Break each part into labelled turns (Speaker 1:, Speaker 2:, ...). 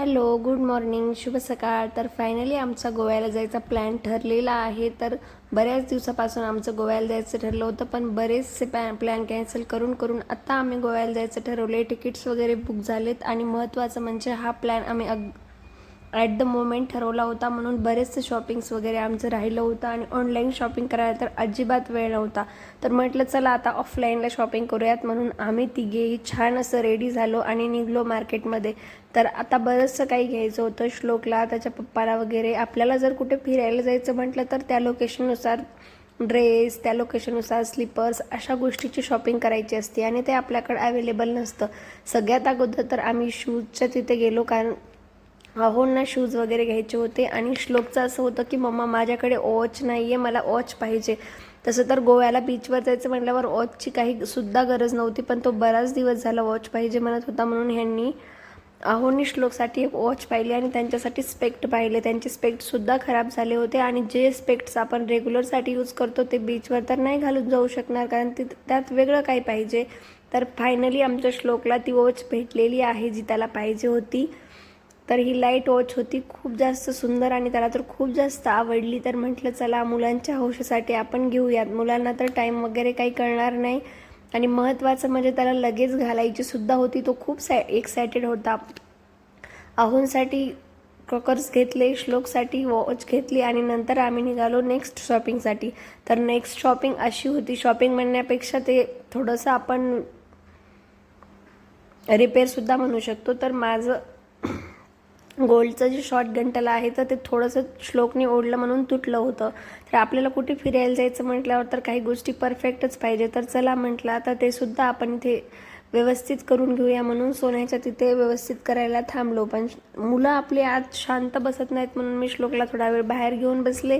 Speaker 1: Hello, good morning, शुभ सकाळ. तर फायनली आमचा गोव्याला जायचा प्लॅन ठरलेला आहे. तर बऱ्याच दिवसापासून आमचं गोव्याला जायचं ठरलं होतं, पण बरेचसे प्लॅन कॅन्सल करून करून आता आम्ही गोव्याला जायचं ठरवले. तिकीट्स वगैरे बुक झालेत आणि महत्त्वाचं म्हणजे हा प्लॅन आम्ही ॲट द मोमेंट ठरवला होता, म्हणून बरेचसे शॉपिंग्स वगैरे आमचं राहिलं होतं आणि ऑनलाईन शॉपिंग करायला तर अजिबात वेळ नव्हता. तर म्हटलं चला आता ऑफलाईनला शॉपिंग करूयात, म्हणून आम्ही तिघेही छान असं रेडी झालो आणि निघलो मार्केटमध्ये. तर आता बरंचसं काही घ्यायचं होतं श्लोकला, त्याच्या पप्पाला वगैरे. आपल्याला जर कुठे फिरायला जायचं म्हटलं तर त्या लोकेशननुसार ड्रेस, त्या लोकेशननुसार स्लीपर्स, अशा गोष्टीची शॉपिंग करायची असते आणि ते आपल्याकडे अवेलेबल नसतं. सगळ्यात अगोदर तर आम्ही शूजच्या तिथे गेलो, कारण अहोंना शूज वगैरे घ्यायचे होते आणि श्लोकचं असं होतं की मम्मा माझ्याकडे वॉच नाही आहे, मला वॉच पाहिजे. तसं तर गोव्याला बीचवर जायचं म्हटल्यावर वॉचची काही सुद्धा गरज नव्हती, पण तो बराच दिवस झाला वॉच पाहिजे म्हणत होता, म्हणून ह्यांनी अहोंनी श्लोकसाठी एक वॉच पाहिली आणि त्यांच्यासाठी स्पेक्ट पाहिले. त्यांचे स्पेक्टसुद्धा खराब झाले होते आणि जे स्पेक्ट्स आपण रेग्युलरसाठी यूज करतो ते बीचवर तर नाही घालून जाऊ शकणार, कारण त्यात वेगळं काही पाहिजे. तर फायनली आमच्या श्लोकला ती वॉच भेटलेली आहे जी त्याला पाहिजे होती. तर ही लाईट वॉच होती, खूप जास्त सुंदर आणि त्याला तर खूप जास्त आवडली. तर म्हटलं चला मुलांच्या हौशीसाठी आपण घेऊयात, मुलांना तर टाईम वगैरे काही कळणार नाही आणि महत्त्वाचं म्हणजे त्याला लगेच घालायची सुद्धा होती. तो खूप एक्सायटेड होता. अहोंसाठी क्रॉकर्स घेतले, श्लोकसाठी वॉच घेतली आणि नंतर आम्ही निघालो नेक्स्ट शॉपिंगसाठी. तर नेक्स्ट शॉपिंग अशी होती, शॉपिंग म्हणण्यापेक्षा ते थोडंसं आपण रिपेअरसुद्धा म्हणू शकतो. तर माझं गोल्डचं जे शॉर्ट गंटला आहे तर ते थोडंसं श्लोकने ओढलं म्हणून तुटलं होतं. तर आपल्याला कुठे फिरायला जायचं म्हटल्यावर तर काही गोष्टी परफेक्टच पाहिजे. तर चला म्हटलं आता ते सुद्धा आपण इथे व्यवस्थित करून घेऊया, म्हणून सोन्याच्या तिथे व्यवस्थित करायला थांबलो. पण मुलं आपली आत शांत बसत नाहीत, म्हणून मी श्लोकला थोडा वेळ बाहेर घेऊन बसले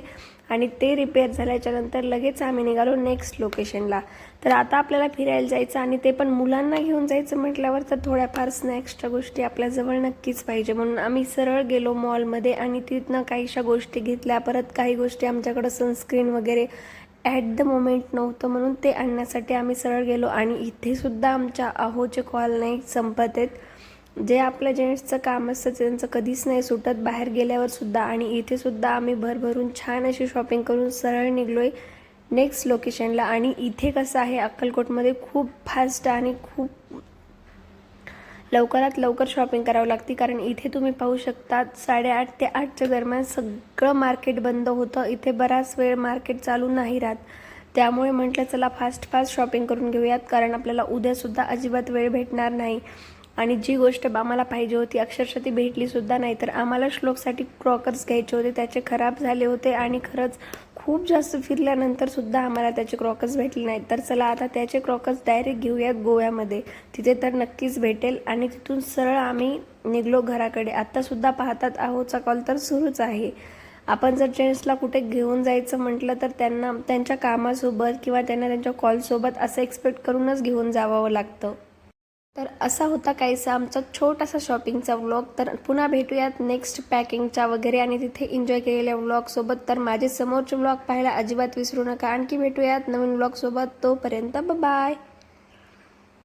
Speaker 1: आणि ते रिपेअर झाल्याच्या नंतर लगेच आम्ही निघालो नेक्स्ट लोकेशनला. तर आता आपल्याला फिरायला जायचं आणि ते पण मुलांना घेऊन जायचं म्हटल्यावर तर थोड्याफार स्नॅक्सच्या गोष्टी आपल्याजवळ नक्कीच पाहिजे, म्हणून आम्ही सरळ गेलो मॉलमध्ये आणि तिथनं काहीशा गोष्टी घेतल्या. परत काही गोष्टी आमच्याकडं सनस्क्रीन वगैरे ॲट द मोमेंट नव्हतं, म्हणून ते आणण्यासाठी आम्ही सरळ गेलो. आणि इथे सुद्धा आमच्या अहोचे कॉल नाही संपत आहेत. जे आपल्या जेंट्सचं काम असतं त्यांचं कधीच नाही सुटत बाहेर गेल्यावर सुद्धा. आणि इथे सुद्धा आम्ही भरभरून छान अशी शॉपिंग करून सरळ निघलोय नेक्स्ट लोकेशनला. आणि इथे कसं आहे, अक्कलकोटमध्ये खूप फास्ट आणि खूप लवकरात लवकर शॉपिंग करावं लागते, कारण इथे तुम्ही पाहू शकता 8:30 ते 8च्या दरम्यान सगळं मार्केट बंद होतं. इथे बराच वेळ मार्केट चालू नाही राहत. त्यामुळे म्हटलं चला फास्ट शॉपिंग करून घेऊयात, कारण आपल्याला उद्यासुद्धा अजिबात वेळ भेटणार नाही. आणि जी गोष्ट आम्हाला पाहिजे होती अक्षरशः ती भेटलीसुद्धा नाही. तर आम्हाला श्लोकसाठी क्रॉकर्स घ्यायचे होते, त्याचे खराब झाले होते आणि खरंच खूप जास्त फिरल्यानंतर सुद्धा आम्हाला त्याचे क्रॉकर्स भेटले नाहीत. तर चला आता त्याचे क्रॉकर्स डायरेक्ट घेऊयात गोव्यामध्ये, तिथे तर नक्कीच भेटेल. आणि तिथून सरळ आम्ही निघलो घराकडे. आत्तासुद्धा पाहतात अहोचा कॉल तर सुरूच आहे. आपण जर जेंट्सला कुठे घेऊन जायचं म्हटलं तर त्यांना त्यांच्या कामासोबत किंवा त्यांना त्यांच्या कॉलसोबत असं एक्सपेक्ट करूनच घेऊन जावं लागतं. तर असा होता काहीसा आमचा छोटासा शॉपिंगचा व्लॉग. तर पुन्हा भेटूयात नेक्स्ट पॅकिंगच्या वगैरे आणि तिथे एन्जॉय केलेल्या व्लॉगसोबत. तर माझे समोरचे व्लॉग पाहायला अजिबात विसरू नका. आणखी भेटूयात नवीन व्लॉगसोबत. तोपर्यंत बाय.